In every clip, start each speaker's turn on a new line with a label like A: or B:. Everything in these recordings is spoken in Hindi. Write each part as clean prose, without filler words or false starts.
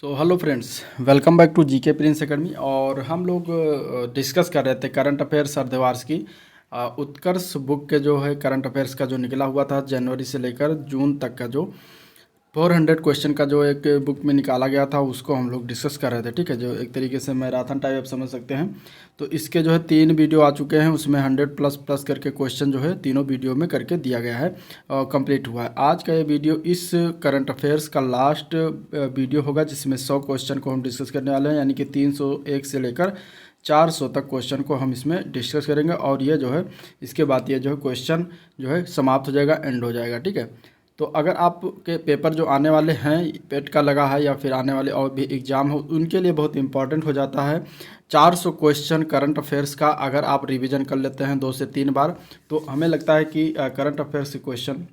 A: So hello friends, welcome back to GK Prince Academy. और हम लोग डिस्कस कर रहे थे करंट अफेयर्स अर्धवार्ष की उत्कर्ष बुक के जो है करंट अफेयर्स का जो निकला हुआ था जनवरी से लेकर जून तक का जो 400 क्वेश्चन का जो एक बुक में निकाला गया था उसको हम लोग डिस्कस कर रहे थे। ठीक है, जो एक तरीके से मैराथन टाइप आप समझ सकते हैं। तो इसके जो है 3 वीडियो आ चुके हैं, उसमें 100 प्लस प्लस करके क्वेश्चन जो है तीनों वीडियो में करके दिया गया है और कंप्लीट हुआ है। आज का ये वीडियो इस करंट अफेयर्स का लास्ट वीडियो होगा जिसमें 100 क्वेश्चन को हम डिस्कस करने वाले हैं, यानी कि 301 से लेकर 400 तक क्वेश्चन को हम इसमें डिस्कस करेंगे। और ये जो है इसके बाद ये जो है क्वेश्चन जो है समाप्त हो जाएगा, एंड हो जाएगा। ठीक है, तो अगर आपके पेपर जो आने वाले हैं पेट का लगा है या फिर आने वाले और भी एग्ज़ाम हो, उनके लिए बहुत इंपॉर्टेंट हो जाता है 400 क्वेश्चन करंट अफेयर्स का। अगर आप रिवीजन कर लेते हैं 2 से 3 बार, तो हमें लगता है कि करंट अफेयर्स के क्वेश्चन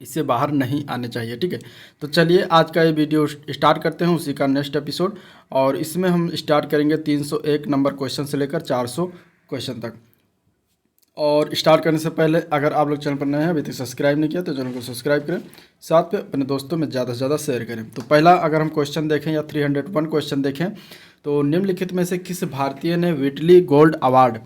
A: इससे बाहर नहीं आने चाहिए। ठीक है, तो चलिए आज का ये वीडियो स्टार्ट करते हैं, उसी का नेक्स्ट एपिसोड। और इसमें हम स्टार्ट करेंगे 301 नंबर क्वेश्चन से लेकर 400 क्वेश्चन तक। और स्टार्ट करने से पहले अगर आप लोग चैनल पर नए हैं, अभी तक सब्सक्राइब नहीं किया तो चैनल को सब्सक्राइब करें, साथ में अपने दोस्तों में ज़्यादा से ज़्यादा शेयर करें। तो पहला अगर हम क्वेश्चन देखें या 301 क्वेश्चन देखें, तो निम्नलिखित में से किस भारतीय ने व्हिटली गोल्ड अवार्ड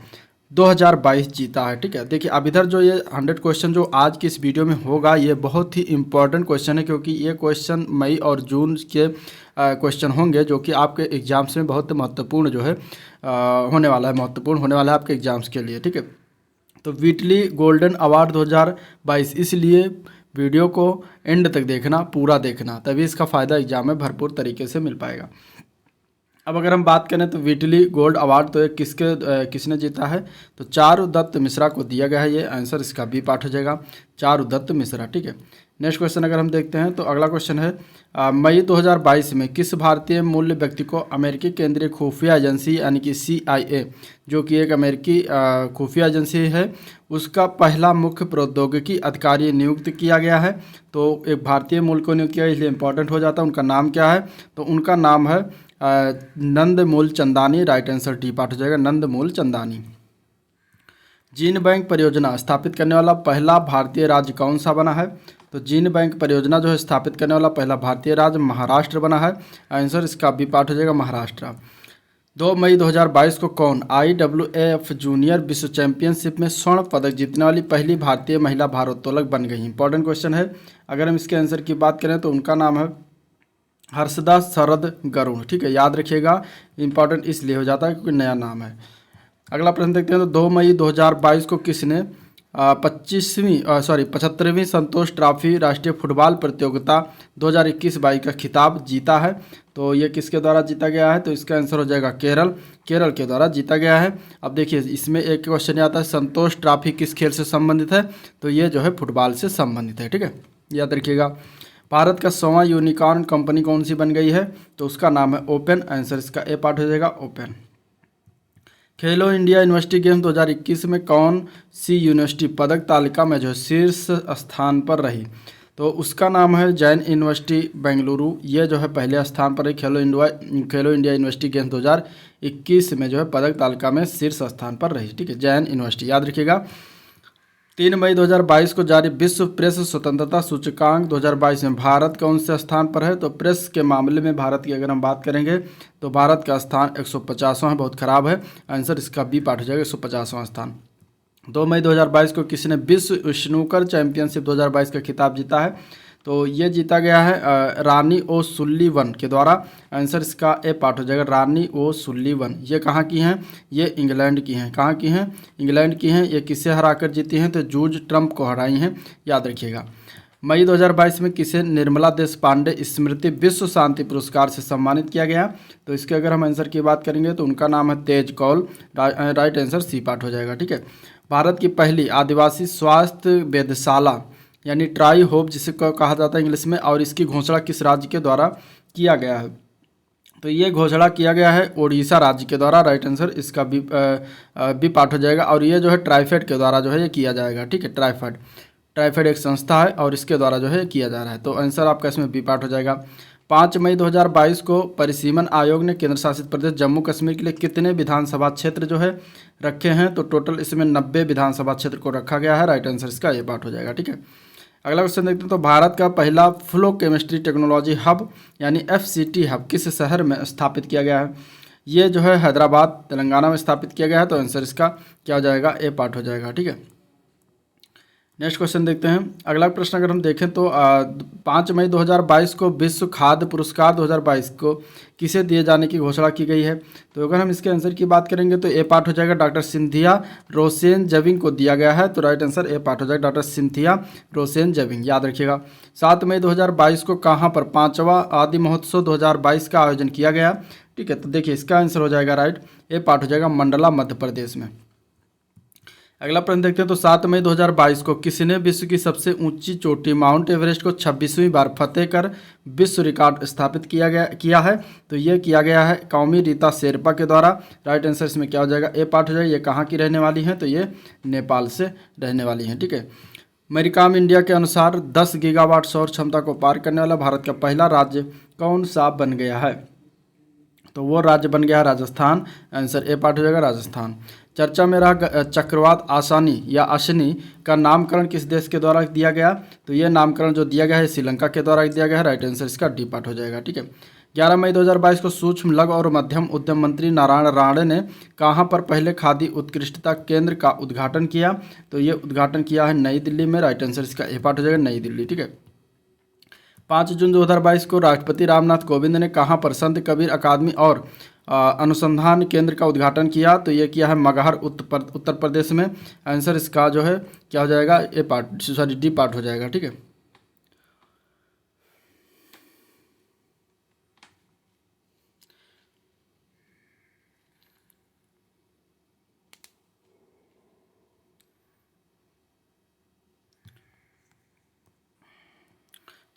A: 2022 जीता है। ठीक है, देखिए अब इधर जो ये 100 क्वेश्चन जो आज की इस वीडियो में होगा, ये बहुत ही इंपॉर्टेंट क्वेश्चन है, क्योंकि ये क्वेश्चन मई और जून के क्वेश्चन होंगे जो कि आपके एग्जाम्स में बहुत महत्वपूर्ण जो है होने वाला है, महत्वपूर्ण होने वाला है आपके एग्जाम्स के लिए। ठीक है, तो व्हिटली गोल्डन अवार्ड 2022, इसलिए वीडियो को एंड तक देखना, पूरा देखना, तभी इसका फ़ायदा एग्जाम में भरपूर तरीके से मिल पाएगा। अब अगर हम बात करें तो व्हिटली गोल्ड अवार्ड तो किसने जीता है, तो चारुदत्त मिश्रा को दिया गया है। ये आंसर इसका बी पार्ट हो जाएगा, चारुदत्त मिश्रा। ठीक है, नेक्स्ट क्वेश्चन अगर हम देखते हैं तो अगला क्वेश्चन है मई 2022 में किस भारतीय मूल व्यक्ति को अमेरिकी केंद्रीय खुफिया एजेंसी यानी कि CIA, जो कि एक अमेरिकी खुफिया एजेंसी है, उसका पहला मुख्य प्रौद्योगिकी अधिकारी नियुक्त किया गया है। तो एक भारतीय मूल को नियुक्त किया, इसलिए इंपॉर्टेंट हो जाता है। उनका नाम क्या है, तो उनका नाम है Nandmool Chandani. Right answer T part हो जाएगा, नंदमूल चंदानी। जीन बैंक परियोजना स्थापित करने वाला पहला भारतीय राज्य कौन सा बना है, तो जीन बैंक परियोजना जो है स्थापित करने वाला पहला भारतीय राज्य महाराष्ट्र बना है। आंसर इसका बी पार्ट हो जाएगा, महाराष्ट्र। 2 मई 2022 को कौन IAAF जूनियर विश्व चैंपियनशिप में स्वर्ण पदक जीतने वाली पहली भारतीय महिला भारोत्तोलक बन गई। इंपॉर्टेंट क्वेश्चन है। अगर हम इसके आंसर की बात करें तो उनका नाम है हर्षदा शरद गरुड़। ठीक है, याद रखिएगा, इंपॉर्टेंट इसलिए हो जाता है क्योंकि नया नाम है। अगला प्रश्न देखते हैं, तो 2 मई 2022 को किसने 75वीं संतोष ट्रॉफी राष्ट्रीय फुटबॉल प्रतियोगिता 2021-22 का खिताब जीता है, तो ये किसके द्वारा जीता गया है, तो इसका आंसर हो जाएगा केरल के द्वारा जीता गया है। अब देखिए इसमें एक क्वेश्चन आता है संतोष ट्रॉफी किस खेल से संबंधित है, तो ये जो है फुटबॉल से संबंधित है। ठीक है, याद रखिएगा। भारत का 100वां यूनिकॉर्न कंपनी कौन सी बन गई है, तो उसका नाम है ओपन। आंसर इसका ए पार्ट हो जाएगा, ओपन। खेलो इंडिया यूनिवर्सिटी गेम्स 2021 में कौन सी यूनिवर्सिटी पदक तालिका में जो है शीर्ष स्थान पर रही, तो उसका नाम है जैन यूनिवर्सिटी बेंगलुरु। ये जो है पहले स्थान पर रही खेलो इंडिया यूनिवर्सिटी गेम्स 2021 में जो है पदक तालिका में शीर्ष स्थान पर रही। ठीक है, जैन यूनिवर्सिटी, याद रखिएगा। 3 मई 2022 को जारी विश्व प्रेस स्वतंत्रता सूचकांक 2022 में भारत कौन से स्थान पर है, तो प्रेस के मामले में भारत की अगर हम बात करेंगे तो भारत का स्थान 150वां है, बहुत ख़राब है। आंसर इसका बी पार्ट हो जाएगा, 150वां स्थान। 2 मई 2022 को किसने विश्व स्नूकर चैंपियनशिप 2022 का खिताब जीता है, तो ये जीता गया है रानी ओ सुल्लीवन के द्वारा। आंसर इसका ए पार्ट हो जाएगा, रानी ओ सुल्लीवन। ये कहाँ की हैं, ये इंग्लैंड की हैं। कहाँ की हैं, इंग्लैंड की हैं। ये किसे हराकर जीती हैं, तो जूज ट्रम्प को हराई हैं, याद रखिएगा। मई 2022 में किसे निर्मला देश पांडे स्मृति विश्व शांति पुरस्कार से सम्मानित किया गया, तो इसके अगर हम आंसर की बात करेंगे तो उनका नाम है Tej Kaul. Right answer C part हो जाएगा। ठीक है, भारत की पहली आदिवासी स्वास्थ्य वेधशाला यानी ट्राई होप जिसे कहा जाता है इंग्लिश में, और इसकी घोषणा किस राज्य के द्वारा किया गया है, तो ये घोषणा किया गया है ओडिशा राज्य के द्वारा। राइट आंसर इसका बी पार्ट हो जाएगा। और ये जो है ट्राइफेड के द्वारा जो है ये किया जाएगा। ठीक है, ट्राइफेड एक संस्था है और इसके द्वारा जो है किया जा रहा है, तो आंसर आपका इसमें बी पार्ट हो जाएगा। 5 मई 2022 को परिसीमन आयोग ने केंद्र शासित प्रदेश जम्मू कश्मीर के लिए कितने विधानसभा क्षेत्र जो है रखे हैं, तो टोटल इसमें 90 विधानसभा क्षेत्र को रखा गया है। राइट आंसर इसका ये पार्ट हो जाएगा। ठीक है, अगला क्वेश्चन देखते हैं, तो भारत का पहला फ्लो केमिस्ट्री टेक्नोलॉजी हब यानी FCT हब किस शहर में स्थापित किया गया है? ये जो है हैदराबाद तेलंगाना में स्थापित किया गया है। तो आंसर इसका क्या हो जाएगा? ए पार्ट हो जाएगा। ठीक है, नेक्स्ट क्वेश्चन देखते हैं। अगला प्रश्न अगर हम देखें तो 5 मई 2022 को विश्व खाद्य पुरस्कार 2022 को किसे दिए जाने की घोषणा की गई है? तो अगर हम इसके आंसर की बात करेंगे तो ए पार्ट हो जाएगा, डॉक्टर सिंथिया रोसेन जविंग को दिया गया है। तो राइट आंसर ए पार्ट हो जाएगा, डॉक्टर सिंथिया रोसेन जविंग, याद रखिएगा। 7 मई 2022 को कहाँ पर 5वां आदि महोत्सव 2022 का आयोजन किया गया? ठीक है, तो देखिए इसका आंसर हो जाएगा राइट, ए पार्ट हो जाएगा, मंडला मध्य प्रदेश में। अगला प्रश्न देखते हैं, तो 7 मई 2022 को किसने विश्व की सबसे ऊंची चोटी माउंट एवरेस्ट को 26वीं बार फतेह कर विश्व रिकॉर्ड स्थापित किया है? तो ये किया गया है कौमी रीता शेरपा के द्वारा। राइट आंसर इसमें क्या हो जाएगा? ए पार्ट हो जाएगा। ये कहाँ की रहने वाली हैं? तो ये नेपाल से रहने वाली हैं। ठीक है, मैरीकॉम इंडिया के अनुसार 10 गीगावाट सौर क्षमता को पार करने वाला भारत का पहला राज्य कौन सा बन गया है? तो वो राज्य बन गया है राजस्थान। आंसर ए पार्ट हो जाएगा, राजस्थान। चर्चा में रहा चक्रवात आसानी या अशनी का नामकरण किस देश के द्वारा दिया गया? तो ये नामकरण जो दिया गया है श्रीलंका के द्वारा दिया गया है। राइट आंसर इसका डी पार्ट हो जाएगा। ठीक है, 11 मई 2022 को सूक्ष्म लघु और मध्यम उद्यम मंत्री नारायण राणे ने कहाँ पर पहले खादी उत्कृष्टता केंद्र का उद्घाटन किया? तो ये उद्घाटन किया है नई दिल्ली में। राइट आंसर इसका ए पार्ट हो जाएगा, नई दिल्ली। ठीक है, 5 जून 2022 को राष्ट्रपति रामनाथ कोविंद ने कहाँ पर संत कबीर अकादमी और अनुसंधान केंद्र का उद्घाटन किया? तो ये किया है मगहर उत्तर प्रदेश में। आंसर इसका जो है क्या हो जाएगा? ए पार्ट, सॉरी डी पार्ट हो जाएगा। ठीक है,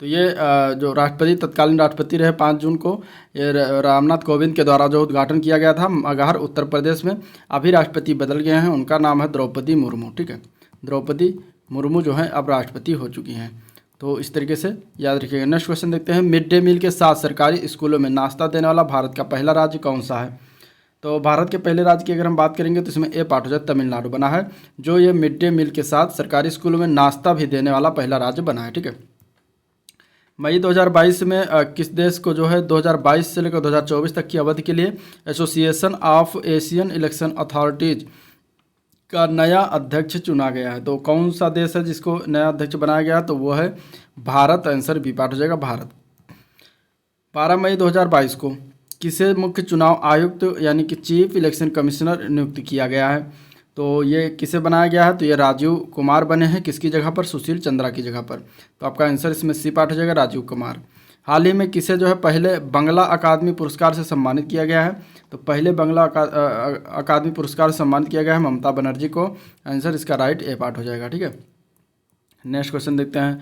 A: तो ये जो राष्ट्रपति तत्कालीन राष्ट्रपति रहे 5 जून को, ये रामनाथ कोविंद के द्वारा जो उद्घाटन किया गया था मगहर उत्तर प्रदेश में। अभी राष्ट्रपति बदल गए हैं, उनका नाम है द्रौपदी मुर्मू। ठीक है, द्रौपदी मुर्मू जो है अब राष्ट्रपति हो चुकी हैं। तो इस तरीके से याद रखिएगा। नेक्स्ट क्वेश्चन देखते हैं, मिड डे मील के साथ सरकारी स्कूलों में नाश्ता देने वाला भारत का पहला राज्य कौन सा है? तो भारत के पहले राज्य की अगर हम बात करेंगे तो इसमें ए पार्ट हो जाए, तमिलनाडु बना है, जो ये मिड डे मील के साथ सरकारी स्कूलों में नाश्ता भी देने वाला पहला राज्य बना है। ठीक है, मई 2022 में किस देश को जो है 2022 से लेकर 2024 तक की अवधि के लिए association of Asian election authorities का नया अध्यक्ष चुना गया है? तो कौन सा देश है जिसको नया अध्यक्ष बनाया गया? तो वो है भारत। आंसर बी पार्ट हो जाएगा, भारत। 12 मई 2022 को किसे मुख्य चुनाव आयुक्त यानी कि चीफ इलेक्शन कमिश्नर नियुक्त किया गया है? तो ये किसे बनाया गया है? तो ये राजीव कुमार बने हैं, किसकी जगह पर? सुशील चंद्रा की जगह पर। तो आपका आंसर इसमें सी पार्ट हो जाएगा, राजीव कुमार। हाल ही में किसे जो है पहले बंगला अकादमी पुरस्कार से सम्मानित किया गया है? तो पहले बंगला अकादमी पुरस्कार से सम्मानित किया गया है ममता बनर्जी को। आंसर इसका राइट ए पार्ट हो जाएगा। ठीक है, नेक्स्ट क्वेश्चन देखते हैं।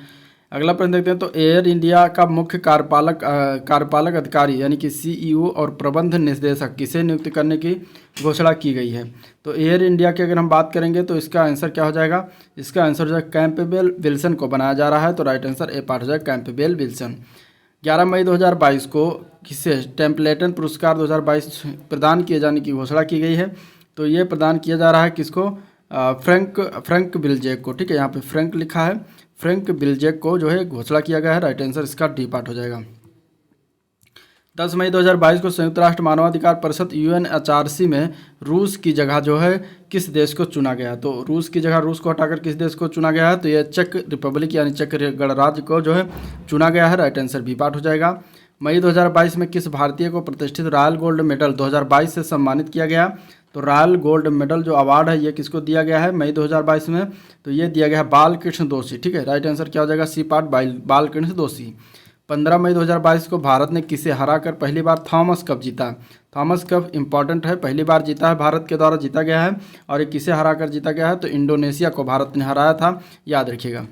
A: अगला प्रश्न देखते हैं, तो एयर इंडिया का मुख्य कार्यपालक अधिकारी यानी कि CEO और प्रबंध निदेशक किसे नियुक्त करने की घोषणा की गई है? तो एयर इंडिया की अगर हम बात करेंगे तो इसका आंसर क्या हो जाएगा? इसका आंसर हो जाएगा कैंपबेल विल्सन को बनाया जा रहा है। तो राइट आंसर ए पार्ट हो जाएगा, कैंपबेल विल्सन। 11 मई 2022 को किसे टेम्पलेटन पुरस्कार 2022 प्रदान किए जाने की घोषणा की गई है? तो ये प्रदान किया जा रहा है किसको? फ्रैंक बिलजेक को। ठीक है, यहाँ पे फ्रैंक लिखा है, फ्रैंक बिलजेक को जो है घोषणा किया गया है। राइट आंसर इसका डी पार्ट हो जाएगा। 10 मई 2022 को संयुक्त राष्ट्र मानवाधिकार परिषद UNHRC में रूस की जगह जो है किस देश को चुना गया? तो रूस की जगह रूस को हटाकर किस देश को चुना गया है? तो ये चेक रिपब्लिक यानी चेक गणराज्य को जो है चुना गया है। राइट आंसर बी पार्ट हो जाएगा। मई 2022 में किस भारतीय को प्रतिष्ठित रॉयल गोल्ड मेडल 2022 से सम्मानित किया गया? तो रॉयल गोल्ड मेडल जो अवार्ड है ये किसको दिया गया है मई 2022 में? तो ये दिया गया है बालकृष्ण दोषी। ठीक है, राइट आंसर क्या हो जाएगा? सी पार्ट, बालकृष्ण दोषी। 15 मई 2022 को भारत ने किसे हराकर पहली बार थॉमस कप जीता? थॉमस कप इंपॉर्टेंट है, पहली बार जीता है, भारत के द्वारा जीता गया है। और ये किसे हराकर जीता गया है? तो इंडोनेशिया को भारत ने हराया था, याद रखिएगा।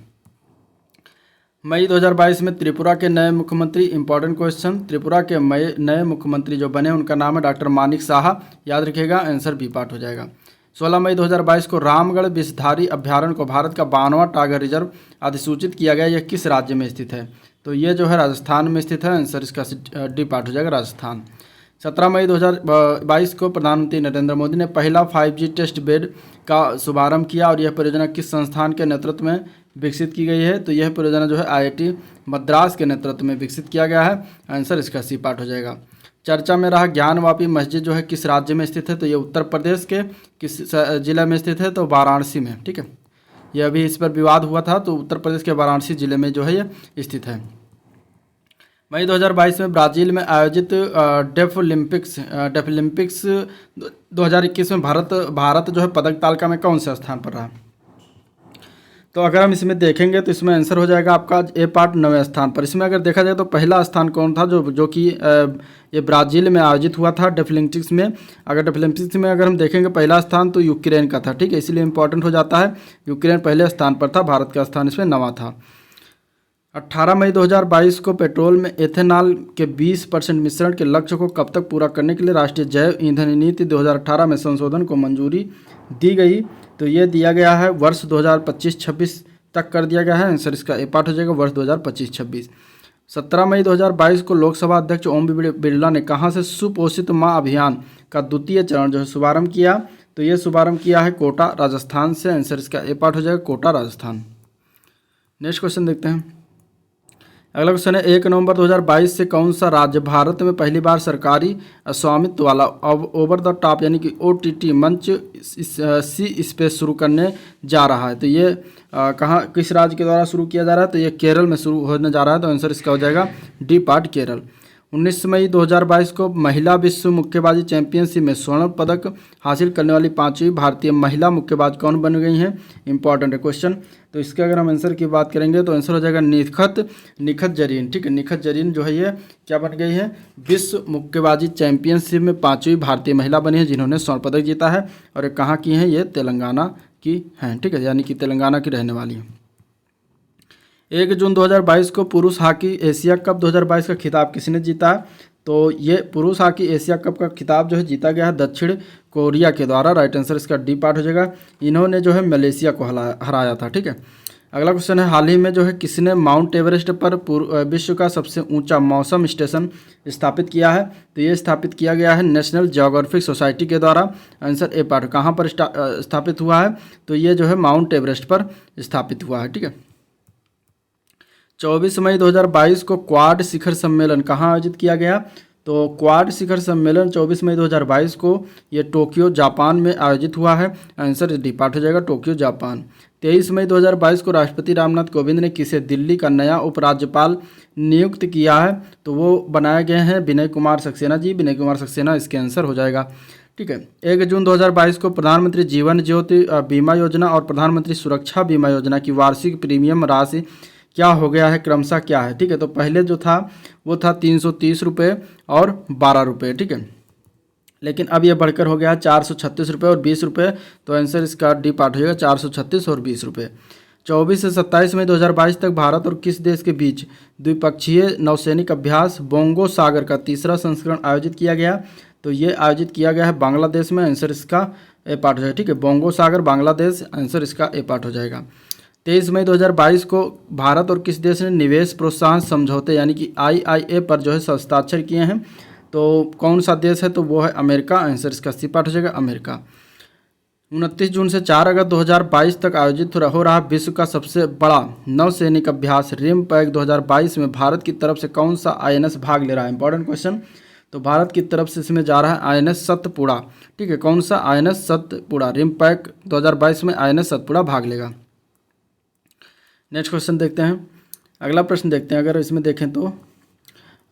A: मई 2022 में त्रिपुरा के नए मुख्यमंत्री, इंपॉर्टेंट क्वेश्चन, त्रिपुरा के नए मुख्यमंत्री जो बने उनका नाम है डॉक्टर मानिक साहा, याद रखिएगा। आंसर बी पार्ट हो जाएगा। 16 मई 2022 को रामगढ़ विषधारी अभ्यारण्य को भारत का 52वां टाइगर रिजर्व अधिसूचित किया गया। यह किस राज्य में स्थित है? तो ये जो है राजस्थान में स्थित है। आंसर इसका डी पार्ट हो जाएगा, राजस्थान। 17 मई 2022 को प्रधानमंत्री नरेंद्र मोदी ने पहला 5G टेस्ट बेड का शुभारंभ किया और यह परियोजना किस संस्थान के नेतृत्व में विकसित की गई है? तो यह परियोजना जो है IIT मद्रास के नेतृत्व में विकसित किया गया है। आंसर इसका सी पार्ट हो जाएगा। चर्चा में रहा ज्ञानवापी मस्जिद जो है किस राज्य में स्थित है? तो ये उत्तर प्रदेश के किस जिले में स्थित है? तो वाराणसी में। ठीक है, ये अभी इस पर विवाद हुआ था, तो उत्तर प्रदेश के वाराणसी जिले में जो है ये स्थित है। मई 2022 में ब्राज़ील में आयोजित डेफलिम्पिक्स 2021 में भारत जो है पदक तालिका में कौन से स्थान पर रहा? तो अगर हम इसमें देखेंगे तो इसमें आंसर हो जाएगा आपका ए पार्ट 9वें स्थान पर। इसमें अगर देखा जाए तो पहला स्थान कौन था जो कि ये ब्राज़ील में आयोजित हुआ था डेफलिम्पिक्स में। अगर डेफलिम्पिक्स में अगर हम देखेंगे पहला स्थान तो यूक्रेन का था। ठीक है, इसलिए इंपॉर्टेंट हो जाता है, यूक्रेन पहले स्थान पर था, भारत का स्थान इसमें 9वां था। 18 मई 2022 को पेट्रोल में एथेनॉल के 20% मिश्रण के लक्ष्य को कब तक पूरा करने के लिए राष्ट्रीय जैव ईंधन नीति 2018 में संशोधन को मंजूरी दी गई? तो ये दिया गया है वर्ष 2025-26 तक कर दिया गया है। आंसर इसका ए पार्ट हो जाएगा वर्ष 2025-26। 17 मई 2022 को लोकसभा अध्यक्ष ओम बिरला ने कहाँ से सुपोषित माँ अभियान का द्वितीय चरण जो है शुभारंभ किया? तो ये शुभारंभ किया है कोटा राजस्थान से। आंसर इसका ए पार्ट हो जाएगा कोटा राजस्थान। नेक्स्ट क्वेश्चन देखते हैं। अगला क्वेश्चन है 1 नवंबर 2022 से कौन सा राज्य भारत में पहली बार सरकारी स्वामित्व वाला ओवर द टॉप यानी कि OTT मंच सी स्पेस शुरू करने जा रहा है? तो ये कहाँ किस राज्य के द्वारा शुरू किया जा रहा है? तो ये केरल में शुरू होने जा रहा है। तो आंसर इसका हो जाएगा डी पार्ट केरल। 19 मई 2022 को महिला विश्व मुक्केबाजी चैंपियनशिप में स्वर्ण पदक हासिल करने वाली 5वीं भारतीय महिला मुक्केबाज कौन बन गई हैं? इंपॉर्टेंट है क्वेश्चन। तो इसके अगर हम आंसर की बात करेंगे तो आंसर हो जाएगा निखत जरीन। ठीक है, निखत जरीन जो है ये क्या बन गई है? विश्व मुक्केबाजी चैंपियनशिप में 5वीं भारतीय महिला बनी है जिन्होंने स्वर्ण पदक जीता है। और ये कहाँ की हैं? ये तेलंगाना की हैं। ठीक है, यानी कि तेलंगाना की रहने वाली है। 1 जून 2022 को पुरुष हॉकी एशिया कप 2022 का खिताब किसने जीता है? तो ये पुरुष हॉकी एशिया कप का खिताब जो है जीता गया है दक्षिण कोरिया के द्वारा। राइट आंसर इसका डी पार्ट हो जाएगा। इन्होंने जो है मलेशिया को हराया था। ठीक है, अगला क्वेश्चन है हाल ही में जो है किसने माउंट एवरेस्ट पर विश्व का सबसे ऊंचा मौसम स्टेशन स्थापित किया है? तो ये स्थापित किया गया है नेशनल जियोग्राफिक सोसाइटी के द्वारा। Answer A part. कहाँ पर स्थापित हुआ है? तो ये जो है माउंट एवरेस्ट पर स्थापित हुआ है। ठीक है, 24 मई 2022 को क्वाड शिखर सम्मेलन कहाँ आयोजित किया गया? तो क्वाड शिखर सम्मेलन 24 मई 2022 को ये टोक्यो जापान में आयोजित हुआ है। आंसर डी पार्ट हो जाएगा टोक्यो जापान। 23 मई 2022 को राष्ट्रपति रामनाथ कोविंद ने किसे दिल्ली का नया उपराज्यपाल नियुक्त किया है? तो वो बनाए गए हैं विनय कुमार सक्सेना जी। विनय कुमार सक्सेना इसके आंसर हो जाएगा। ठीक है, 1 जून 2022 को प्रधानमंत्री जीवन ज्योति बीमा योजना और प्रधानमंत्री सुरक्षा बीमा योजना की वार्षिक प्रीमियम राशि क्या हो गया है, क्रमशः क्या है? ठीक है, तो पहले जो था वो था 330 रुपये और 12 रुपये। ठीक है, लेकिन अब ये बढ़कर हो गया 436 रुपये और 20 रुपये। तो आंसर इसका डी पार्ट हो जाएगा 436 और 20 रुपये। 24 से 27 मई 2022 तक भारत और किस देश के बीच द्विपक्षीय नौसैनिक अभ्यास बोंगो सागर का तीसरा संस्करण आयोजित किया गया? तो ये आयोजित किया गया है बांग्लादेश में। आंसर इसका ए पार्ट हो जाएगा। ठीक है, बोंगो सागर बांग्लादेश। आंसर इसका ए पार्ट हो जाएगा। 23 मई 2022 को भारत और किस देश ने निवेश प्रोत्साहन समझौते यानी कि IIA पर जो है हस्ताक्षर किए हैं? तो कौन सा देश है? तो वो है अमेरिका। आंसर इसका सी पार्ट हो जाएगा अमेरिका। 29 जून से 4 अगस्त 2022 तक आयोजित हो रहा विश्व का सबसे बड़ा नौसैनिक अभ्यास रिमपैक 2022 में भारत की तरफ से कौन सा INS भाग ले रहा है? Important question. तो भारत की तरफ से इसमें जा रहा है INS सतपुड़ा। ठीक है, कौन सा? INS सतपुड़ा। रिमपैक 2022 में INS सतपुड़ा भाग लेगा। नेक्स्ट क्वेश्चन देखते हैं। अगला प्रश्न देखते हैं। अगर इसमें देखें तो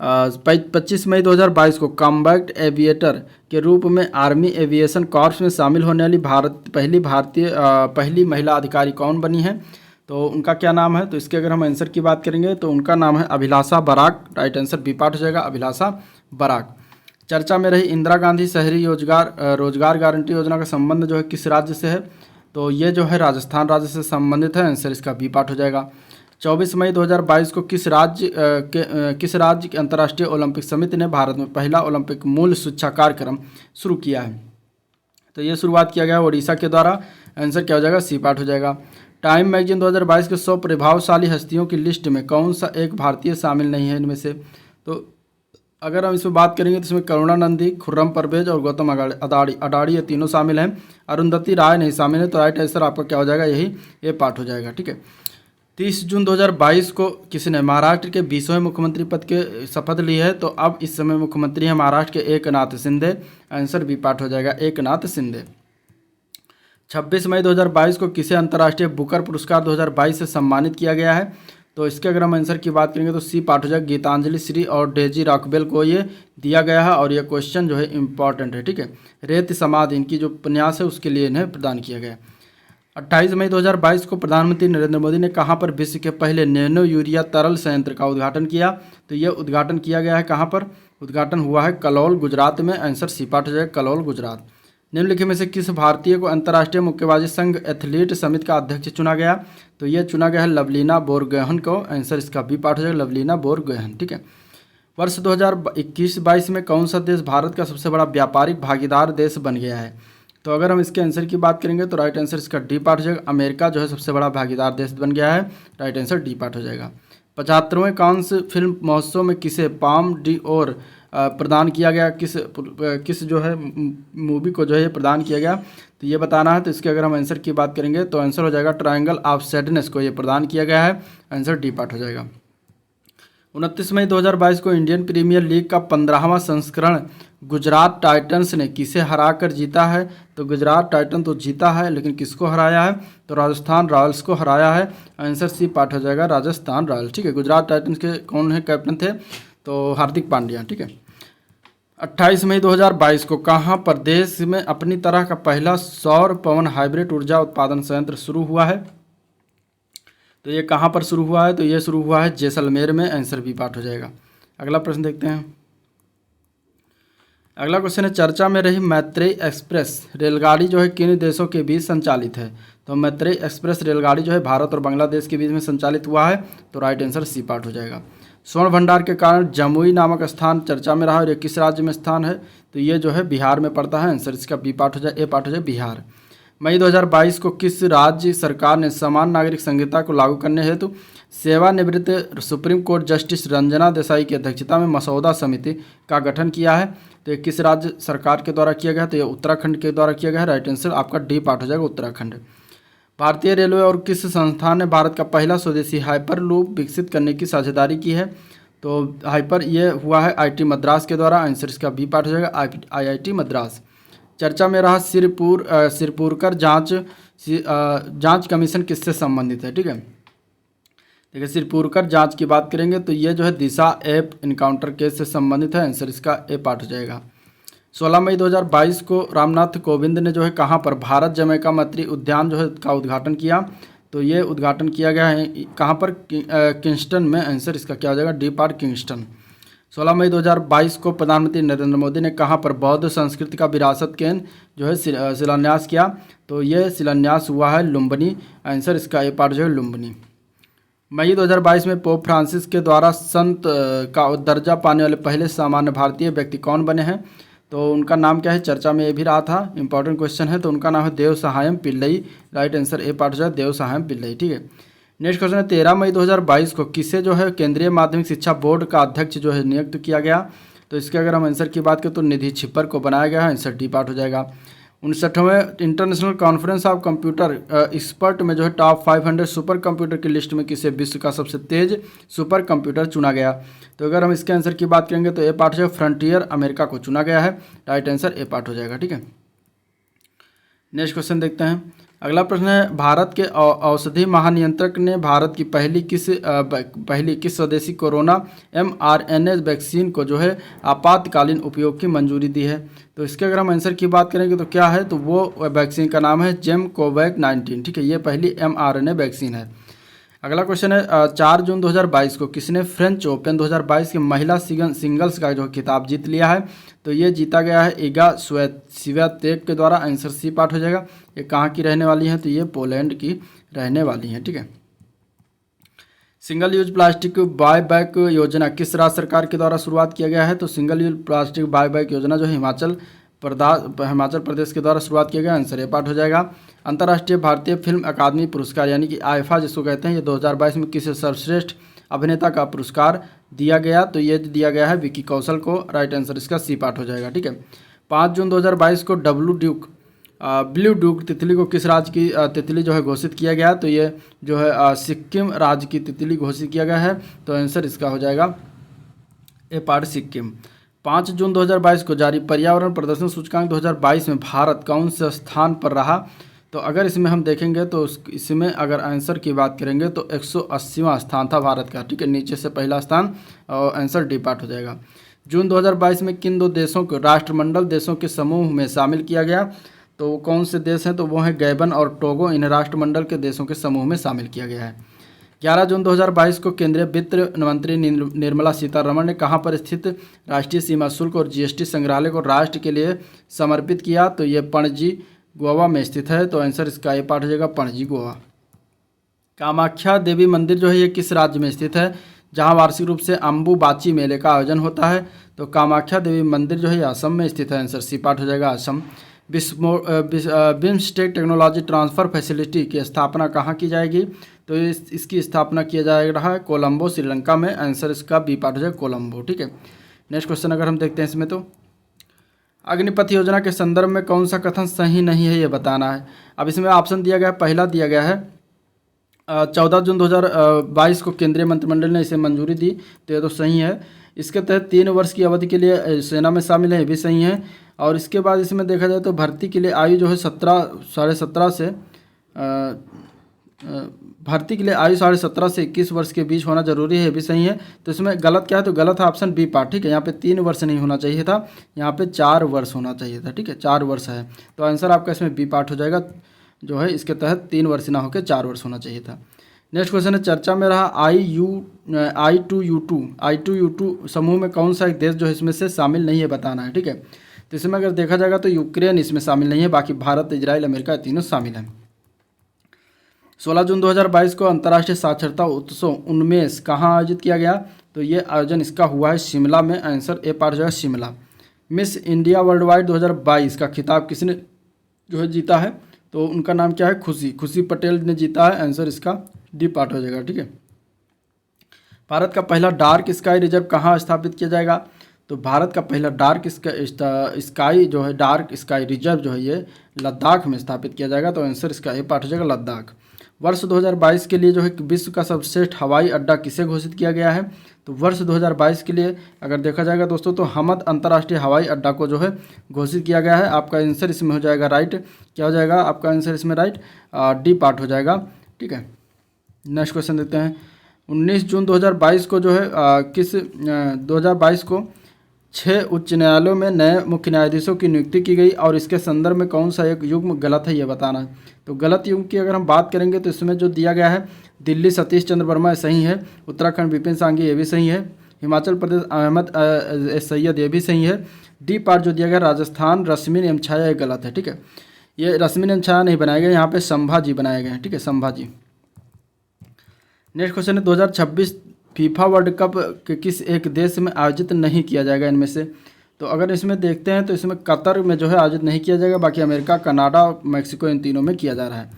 A: 25 मई 2022 को कॉम्बैट एविएटर के रूप में आर्मी एविएशन कॉर्प्स में शामिल होने वाली पहली महिला अधिकारी कौन बनी है? तो उनका क्या नाम है? तो इसके अगर हम आंसर की बात करेंगे तो उनका नाम है Abhilasha Barak. Right answer B part हो जाएगा अभिलाषा बराक। चर्चा में रही इंदिरा गांधी शहरी रोजगार गारंटी योजना का संबंध जो है किस राज्य से है? तो ये जो है राजस्थान राज्य से संबंधित है। आंसर इसका बी पार्ट हो जाएगा। 24 मई 2022 को किस राज्य की अंतर्राष्ट्रीय ओलंपिक समिति ने भारत में पहला ओलंपिक मूल शिक्षा कार्यक्रम शुरू किया है? तो ये शुरुआत किया गया ओडिशा के द्वारा। आंसर क्या हो जाएगा? सी पार्ट हो जाएगा। टाइम मैगजीन 2022 के 100 प्रभावशाली हस्तियों की लिस्ट में कौन सा एक भारतीय शामिल नहीं है इनमें से? तो अगर हम इसमें बात करेंगे तो इसमें करुणा नंदी, खुर्रम परवेज और गौतम अडाड़ी ये तीनों शामिल हैं। अरुंधति राय नहीं शामिल है। तो राइट आंसर आपका क्या हो जाएगा? यही ए पार्ट हो जाएगा। ठीक है, 30 जून 2022 को किसने महाराष्ट्र के 20वें मुख्यमंत्री पद के शपथ ली है? तो अब इस समय मुख्यमंत्री हैं महाराष्ट्र के Eknath Shinde. Answer B part हो जाएगा, एकनाथ शिंदे। 26 मई 2022 को किसे अंतर्राष्ट्रीय बुकर पुरस्कार 2022 से सम्मानित किया गया है? तो इसके अगर हम आंसर की बात करेंगे तो सी पार्ट हो जाएगा, गीतांजलि श्री और डेजी रॉकवेल को ये दिया गया है। और ये क्वेश्चन जो है इंपॉर्टेंट है, ठीक है। रेत समाधि इनकी जो उपन्यास है उसके लिए इन्हें प्रदान किया गया। 28 मई 2022 को प्रधानमंत्री नरेंद्र मोदी ने कहां पर विश्व के पहले नैनो यूरिया तरल संयंत्र का उद्घाटन किया? तो यह उद्घाटन किया गया है कहां पर? उद्घाटन हुआ है कलौल, गुजरात में। आंसर सी पार्ट हो जाएगा, कलौल, गुजरात। निम्नलिखित में से किस भारतीय को अंतर्राष्ट्रीय मुक्केबाजी संघ एथलीट समिति का अध्यक्ष चुना गया? तो यह चुना गया है लवलीना बोरगोहेन को। आंसर इसका बी पार्ट हो जाएगा, लवलीना बोरगोहेन, ठीक है। वर्ष 2021-22 में कौन सा देश भारत का सबसे बड़ा व्यापारिक भागीदार देश बन गया है? तो अगर हम इसके आंसर की बात करेंगे तो राइट आंसर इसका डी पार्ट हो जाएगा, अमेरिका जो है सबसे बड़ा भागीदार देश बन गया है। राइट आंसर डी पार्ट हो जाएगा। 75वें कांस फिल्म महोत्सव में किसे पाम डी और प्रदान किया गया? किस जो है मूवी को जो है प्रदान किया गया? तो ये बताना है। तो इसके अगर हम आंसर की बात करेंगे तो आंसर हो जाएगा ट्रायंगल ऑफ सैडनेस को ये प्रदान किया गया है। आंसर डी पार्ट हो जाएगा। 29 मई 2022 को इंडियन प्रीमियर लीग का 15वां संस्करण गुजरात टाइटंस ने किसे हराकर जीता है? तो गुजरात टाइटन तो जीता है, लेकिन किसको हराया है? तो राजस्थान रॉयल्स को हराया है। आंसर सी पार्ट हो जाएगा, राजस्थान रॉयल्स, ठीक है। गुजरात टाइटंस के कौन है कैप्टन थे? तो हार्दिक पांड्या, ठीक है। 28 मई 2022 को कहाँ पर देश में अपनी तरह का पहला सौर पवन हाइब्रिड ऊर्जा उत्पादन संयंत्र शुरू हुआ है? तो ये कहाँ पर शुरू हुआ है? तो ये शुरू हुआ है जैसलमेर में। आंसर बी पार्ट हो जाएगा। अगला प्रश्न देखते हैं। अगला क्वेश्चन है, चर्चा में रही मैत्रेय एक्सप्रेस रेलगाड़ी जो है किन देशों के बीच संचालित है? तो मैत्रेय एक्सप्रेस रेलगाड़ी जो है भारत और बांग्लादेश के बीच में संचालित हुआ है। तो राइट आंसर सी पार्ट हो जाएगा। स्वर्ण भंडार के कारण जमुई नामक स्थान चर्चा में रहा और ये किस राज्य में स्थान है? तो ये जो है बिहार में पड़ता है। आंसर इसका बी पार्ट हो जाए, ए पार्ट हो जाए, बिहार। मई 2022 को किस राज्य सरकार ने समान नागरिक संहिता को लागू करने हेतु सेवानिवृत्त supreme court justice Ranjana Desai की अध्यक्षता में मसौदा समिति का गठन किया है? तो ये किस राज्य सरकार के द्वारा किया गया? तो ये उत्तराखंड के द्वारा किया गया है। राइट आंसर आपका डी पार्ट हो जाएगा, उत्तराखंड। भारतीय रेलवे और किस संस्थान ने भारत का पहला स्वदेशी हाइपर लूप विकसित करने की साझेदारी की है? तो हाइपर ये हुआ है आईआईटी मद्रास के द्वारा। आंसर इसका बी पार्ट हो जाएगा, आईआईटी मद्रास। चर्चा में रहा सिरपुरकर जांच कमीशन किससे संबंधित है? ठीक है, देखिए सिरपुरकर जांच की बात करेंगे तो ये जो है दिशा ऐप इनकाउंटर केस से संबंधित है। आंसर इसका ए पार्ट हो जाएगा। 16 मई 2022 को रामनाथ कोविंद ने जो है कहाँ पर भारत जमैका मैत्री उद्यान जो है का उद्घाटन किया? तो ये उद्घाटन किया गया है कहाँ पर? किंगस्टन में। आंसर इसका क्या हो जाएगा? D part, Kingston. 16 मई 2022 को प्रधानमंत्री नरेंद्र मोदी ने कहाँ पर बौद्ध संस्कृति का विरासत केंद्र जो है शिलान्यास किया? तो ये शिलान्यास हुआ है लुम्बिनी। आंसर इसका ए पार्ट जो है लुम्बिनी। मई 2022 में पोप फ्रांसिस के द्वारा संत का दर्जा पाने वाले पहले सामान्य भारतीय व्यक्ति कौन बने हैं? तो उनका नाम क्या है? चर्चा में ये भी रहा था, इंपॉर्टेंट क्वेश्चन है। तो उनका नाम है Dev Sahayam Pillai. Right answer A part जो है देव सहायम पिल्लई। ठीक है, नेक्स्ट क्वेश्चन है 13 मई 2022 को किसे जो है केंद्रीय माध्यमिक शिक्षा बोर्ड का अध्यक्ष जो है नियुक्त किया गया? तो इसके अगर हम आंसर की बात करें तो निधि छिपर को बनाया गया है। आंसर डी पार्ट हो जाएगा। 59वें international conference of computer expert में जो है टॉप 500 सुपर कंप्यूटर की लिस्ट में किसे विश्व का सबसे तेज सुपर कंप्यूटर चुना गया? तो अगर हम इसके आंसर की बात करेंगे तो ए पार्ट जो फ्रंटियर अमेरिका को चुना गया है। राइट आंसर ए पार्ट हो जाएगा। ठीक है, नेक्स्ट क्वेश्चन देखते हैं। अगला प्रश्न है भारत के औषधि महानियंत्रक ने भारत की पहली किस स्वदेशी कोरोना mRNA वैक्सीन को जो है आपातकालीन उपयोग की मंजूरी दी है? तो इसके अगर हम आंसर की बात करेंगे तो क्या है? तो वो वैक्सीन का नाम है जेमकोवैक-19। ठीक है, ये पहली mRNA वैक्सीन है। अगला क्वेश्चन है 4 जून 2022 को किसने फ्रेंच ओपन 2022 की महिला सिंगल्स का जो खिताब जीत लिया है? तो ये जीता गया है इगा स्वियातेक के द्वारा। आंसर सी पार्ट हो जाएगा। ये कहाँ की रहने वाली हैं? तो ये पोलैंड की रहने वाली हैं। ठीक है, single use plastic buy back योजना किस राज्य सरकार के द्वारा शुरुआत किया गया है? तो single use plastic buy back योजना जो है हिमाचल प्रदेश के द्वारा शुरुआत किया गया। आंसर ए पार्ट हो जाएगा। अंतर्राष्ट्रीय भारतीय फिल्म अकादमी पुरस्कार यानी कि आईफा जिसको कहते हैं, ये 2022 में किसे सर्वश्रेष्ठ अभिनेता का पुरस्कार दिया गया? तो ये दिया गया है विकी कौशल को। राइट आंसर इसका सी पार्ट हो जाएगा। ठीक है, 5 जून 2022 को ब्लू डूक तितली को किस राज्य की तितली जो है घोषित किया गया, तो ये जो है सिक्किम राज्य की तितली घोषित किया गया है। तो आंसर इसका हो जाएगा ए पार्ट सिक्किम। 5 जून 2022 को जारी पर्यावरण प्रदर्शन सूचकांक 2022 में भारत कौन से स्थान पर रहा, तो अगर इसमें हम देखेंगे तो इसमें अगर आंसर की बात करेंगे तो 180वां स्थान था भारत का, ठीक है, नीचे से पहला स्थान, और आंसर डी पार्ट हो जाएगा। जून 2022 में किन 2 देशों को राष्ट्रमंडल देशों के समूह में शामिल किया गया, तो वो कौन से देश हैं, तो वो हैं गैबन और टोगो, इन्हें राष्ट्रमंडल के देशों के समूह में शामिल किया गया है। 11 जून 2022 को केंद्रीय वित्त मंत्री निर्मला सीतारमण ने कहां पर स्थित राष्ट्रीय सीमा शुल्क और जीएसटी संग्रहालय को राष्ट्र के लिए समर्पित किया, तो ये पणजी गोवा में स्थित है। तो आंसर इसका ए पार्ट हो जाएगा पणजी गोवा। कामाख्या देवी मंदिर जो है ये किस राज्य में स्थित है, जहां वार्षिक रूप से अम्बुबाची मेले का आयोजन होता है, तो कामाख्या देवी मंदिर जो है असम में स्थित है। आंसर सी पार्ट हो जाएगा Assam. BIMSTEC technology transfer facility की स्थापना कहाँ की जाएगी, तो इसकी स्थापना किया जा रहा है कोलंबो श्रीलंका में। आंसर इसका बी पार्ट हो जाएगा कोलंबो, ठीक है। नेक्स्ट क्वेश्चन अगर हम देखते हैं इसमें, तो अग्निपथ योजना के संदर्भ में कौन सा कथन सही नहीं है ये बताना है। अब इसमें ऑप्शन दिया गया है, पहला दिया गया है 14 जून 2022 को केंद्रीय मंत्रिमंडल ने इसे मंजूरी दी, तो ये तो सही है। इसके तहत 3 वर्ष की अवधि के लिए सेना में शामिल है, ये भी सही है। और इसके बाद इसमें देखा जाए तो भर्ती के लिए आयु जो है 17.5 से भर्ती के लिए आयु 17.5 से 21 वर्ष के बीच होना जरूरी है, ये भी सही है। तो इसमें गलत क्या है, तो गलत है ऑप्शन बी पार्ट, ठीक है। यहाँ पे 3 वर्ष नहीं होना चाहिए था, यहाँ पे 4 वर्ष होना चाहिए था, ठीक है, 4 वर्ष है। तो आंसर आपका इसमें बी पार्ट हो जाएगा, जो है इसके तहत 3 वर्ष ना होकर 4 वर्ष होना चाहिए था। नेक्स्ट क्वेश्चन है, चर्चा में रहा I2U2 समूह में कौन सा एक देश जो है इसमें से शामिल नहीं है बताना है, ठीक है। तो इसमें अगर देखा जाएगा तो यूक्रेन इसमें शामिल नहीं है, बाकी भारत, इजराइल, अमेरिका तीनों शामिल हैं। 16 जून 2022 को अंतर्राष्ट्रीय साक्षरता उत्सव उन्मेष कहाँ आयोजित किया गया, तो ये आयोजन इसका हुआ है शिमला में। आंसर ए पार्ट हो जाएगा Shimla. Miss India world wide 2022 का खिताब किसने जो है जीता है, तो उनका नाम क्या है, खुशी पटेल ने जीता है। आंसर इसका डी पार्ट हो जाएगा, ठीक है। भारत का पहला डार्क स्काई रिजर्व कहाँ स्थापित किया जाएगा, तो भारत का पहला डार्क स्काई जो है डार्क स्काई रिजर्व जो है ये लद्दाख में स्थापित किया जाएगा। तो आंसर इसका ए पार्ट हो जाएगा लद्दाख। वर्ष 2022 के लिए जो है विश्व का सर्वश्रेष्ठ हवाई अड्डा किसे घोषित किया गया है, तो वर्ष 2022 के लिए अगर देखा जाएगा दोस्तों तो हमद अंतर्राष्ट्रीय हवाई अड्डा को जो है घोषित किया गया है। आपका आंसर इसमें हो जाएगा राइट, क्या हो जाएगा आपका आंसर इसमें राइट, डी पार्ट हो जाएगा, ठीक है। नेक्स्ट क्वेश्चन देखते हैं। 19 जून 2022 को जो है 2022 को 6 उच्च न्यायालयों में नए मुख्य न्यायाधीशों की नियुक्ति की गई, और इसके संदर्भ में कौन सा एक युग्म गलत है ये बताना है। तो गलत युग्म की अगर हम बात करेंगे तो इसमें जो दिया गया है दिल्ली सतीश चंद्र वर्मा सही है, उत्तराखंड विपिन सांघी ये भी सही है, हिमाचल प्रदेश अहमद सैयद ये भी सही है। डी पार्ट जो दिया गया राजस्थान रश्मिन एम छाया ये गलत है, ठीक है। ये रश्मिन एम छाया नहीं बनाए गए, यहाँ पे संभाजी बनाए गए हैं, ठीक है, संभाजी। नेक्स्ट क्वेश्चन है 2026 फीफा वर्ल्ड कप के किस एक देश में आयोजित नहीं किया जाएगा इनमें से, तो अगर इसमें देखते हैं तो इसमें कतर में जो है आयोजित नहीं किया जाएगा, बाकी अमेरिका, कनाडा, मैक्सिको इन तीनों में किया जा रहा है।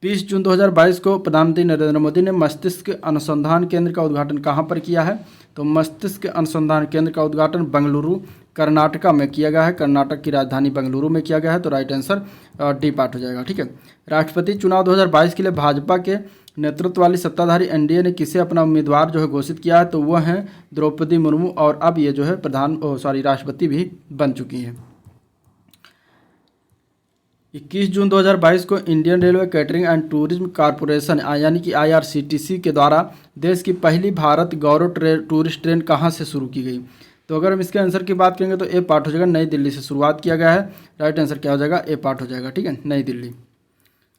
A: 20 जून 2022 को प्रधानमंत्री नरेंद्र मोदी ने मस्तिष्क अनुसंधान केंद्र का उद्घाटन कहाँ पर किया है, तो मस्तिष्क अनुसंधान केंद्र का उद्घाटन बेंगलुरु कर्नाटका में किया गया है, कर्नाटक की राजधानी बेंगलुरु में किया गया है। तो राइट आंसर डी पार्ट हो जाएगा, ठीक है। राष्ट्रपति चुनाव 2022 के लिए भाजपा के नेतृत्व वाली सत्ताधारी एनडीए ने किसे अपना उम्मीदवार जो है घोषित किया है, तो वह हैं द्रौपदी मुर्मू, और अब ये जो है राष्ट्रपति भी बन चुकी हैं। 21 जून 2022 को Indian railway catering and tourism corporation यानी कि IRCTC के द्वारा देश की पहली भारत गौरव टूरिस्ट ट्रेन कहाँ से शुरू की गई, तो अगर हम इसके आंसर की बात करेंगे तो ए पार्ट हो जाएगा नई दिल्ली से शुरुआत किया गया है। राइट आंसर क्या हो जाएगा, ए पार्ट हो जाएगा, ठीक है, नई दिल्ली।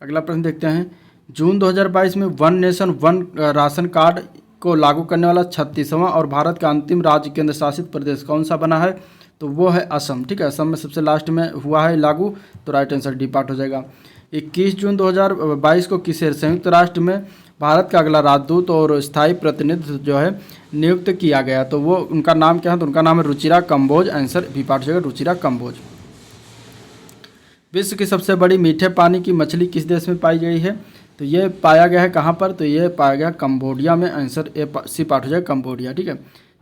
A: अगला प्रश्न देखते हैं। जून 2022 में one nation one ration card को लागू करने वाला 36वां और भारत का अंतिम राज्य केंद्र शासित प्रदेश कौन सा बना है, तो वो है असम, ठीक है। असम में सबसे लास्ट में हुआ है लागू, तो राइट आंसर डी पार्ट हो जाएगा। 21 जून 2022 को किसे संयुक्त राष्ट्र में भारत का अगला राजदूत और स्थायी प्रतिनिधि जो है नियुक्त किया गया, तो वो उनका नाम क्या है, तो उनका नाम है Ruchira Kamboj. Answer B part हो जाएगा रुचिरा कंबोज। विश्व की सबसे बड़ी मीठे पानी की मछली किस देश में पाई गई है, तो ये पाया गया है कहाँ पर, तो ये पाया गया कंबोडिया में। आंसर सी पार्ट हो जाएगा कंबोडिया, ठीक है।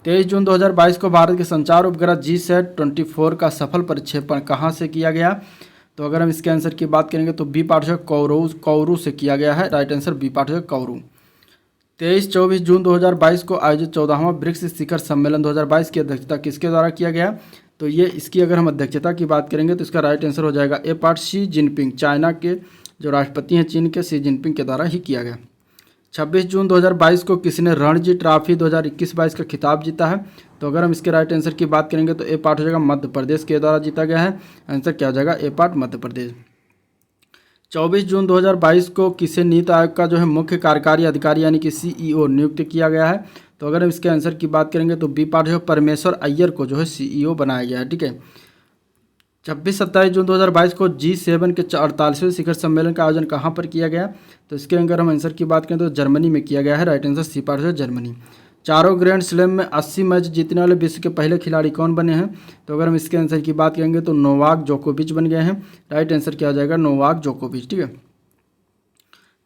A: 23 जून 2022 को भारत के संचार उपग्रह GSAT-24 का सफल प्रक्षेपण कहाँ से किया गया, तो अगर हम इसके आंसर की बात करेंगे तो बी पार्ट जो है कौरू से किया गया है। राइट आंसर बी पार्ट जो है कौरू। 23-24 जून 2022 को आयोजित 14वां ब्रिक्स शिखर सम्मेलन 2022 की अध्यक्षता किसके द्वारा किया गया? तो ये इसकी अगर हम अध्यक्षता की बात करेंगे तो इसका राइट आंसर हो जाएगा ए पार्ट शी जिनपिंग, चाइना के जो राष्ट्रपति हैं चीन के, शी जिनपिंग के द्वारा ही किया गया। 26 जून 2022 को किसने रणजी ट्रॉफी 2021-22 का खिताब जीता है? तो अगर हम इसके राइट आंसर की बात करेंगे तो ए पार्ट हो जाएगा मध्य प्रदेश के द्वारा जीता गया है। आंसर क्या हो जाएगा? ए पार्ट मध्य प्रदेश। 24 जून 2022 को किसे नीति आयोग का जो है मुख्य कार्यकारी अधिकारी यानी कि सीईओ नियुक्त किया गया है? तो अगर हम इसके आंसर की बात करेंगे तो बी पार्ट जो है परमेश्वर अय्यर को जो है सीईओ बनाया गया है। ठीक है। 26-27 जून 2022 को G7 के 48वें शिखर सम्मेलन का आयोजन कहाँ पर किया गया? तो इसके अगर हम आंसर की बात करें तो जर्मनी में किया गया है। राइट आंसर सी पार्ट है जर्मनी। चारों ग्रैंड स्लैम में 80 मैच जीतने वाले विश्व के पहले खिलाड़ी कौन बने हैं? तो अगर हम इसके आंसर की बात करेंगे तो नोवाक जोकोविच बन गए हैं। राइट आंसर क्या हो जाएगा? नोवाक जोकोविच। ठीक है।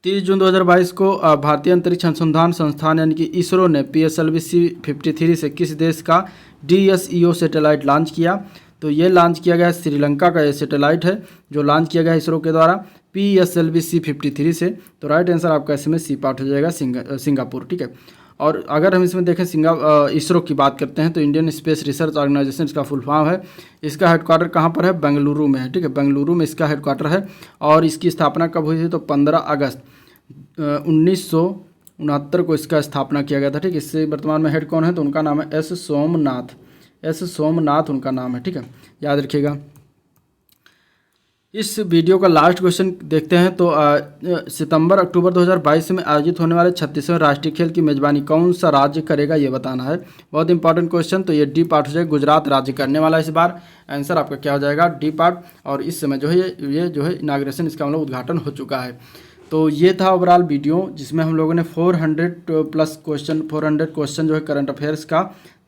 A: 30 जून 2022 को भारतीय अंतरिक्ष अनुसंधान संस्थान यानी कि इसरो ने PSLV-C53 से किस देश का DSEO सैटेलाइट लॉन्च किया? तो ये लॉन्च किया गया है श्रीलंका का, ये सैटेलाइट है जो लॉन्च किया गया है इसरो के द्वारा PSLV-C53 से। तो राइट आंसर आपका इसमें सी पार्ट हो जाएगा सिंगापुर। ठीक है। और अगर हम इसमें देखें इसरो की बात करते हैं तो इंडियन स्पेस रिसर्च ऑर्गेनाइजेशन इसका फुल फॉर्म है। इसका हेडक्वार्टर कहाँ पर है? बेंगलुरु में है। ठीक है। बेंगलुरु में इसका हेडक्वार्टर है। और इसकी स्थापना कब हुई थी? तो 15 अगस्त 1969 को इसका स्थापना किया गया था। ठीक है। इससे वर्तमान में हेड कौन है? तो उनका नाम है एस सोमनाथ उनका नाम है। ठीक है, याद रखिएगा। इस वीडियो का लास्ट क्वेश्चन देखते हैं। तो सितंबर अक्टूबर 2022 में आयोजित होने वाले 36वें राष्ट्रीय खेल की मेजबानी कौन सा राज्य करेगा, ये बताना है। बहुत इंपॉर्टेंट क्वेश्चन। तो ये डी पार्ट हो जाएगा, गुजरात राज्य करने वाला है इस बार। आंसर आपका क्या हो जाएगा? D part. और इस समय जो है ये जो है इनाग्रेशन इसका मतलब उद्घाटन हो चुका है। तो ये था ओवरऑल वीडियो जिसमें हम लोगों ने 400 क्वेश्चन जो है करंट अफेयर्स का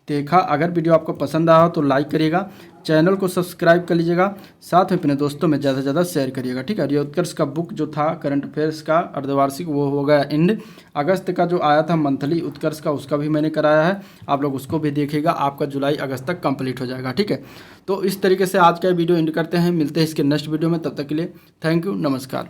A: देखा। अगर वीडियो आपको पसंद आया हो तो लाइक करिएगा, चैनल को सब्सक्राइब कर लीजिएगा, साथ में अपने दोस्तों में ज़्यादा से ज़्यादा शेयर करिएगा। ठीक है। ये उत्कर्ष का बुक जो था करंट अफेयर्स का अर्धवार्षिक वो हो गया एंड। अगस्त का जो आया था मंथली उत्कर्ष का उसका भी मैंने कराया है, आप लोग उसको भी देखिएगा। आपका जुलाई अगस्त तक कंप्लीट हो जाएगा। ठीक है। तो इस तरीके से आज का वीडियो एंड करते हैं। मिलते हैं इसके नेक्स्ट वीडियो में, तब तक के लिए थैंक यू, नमस्कार।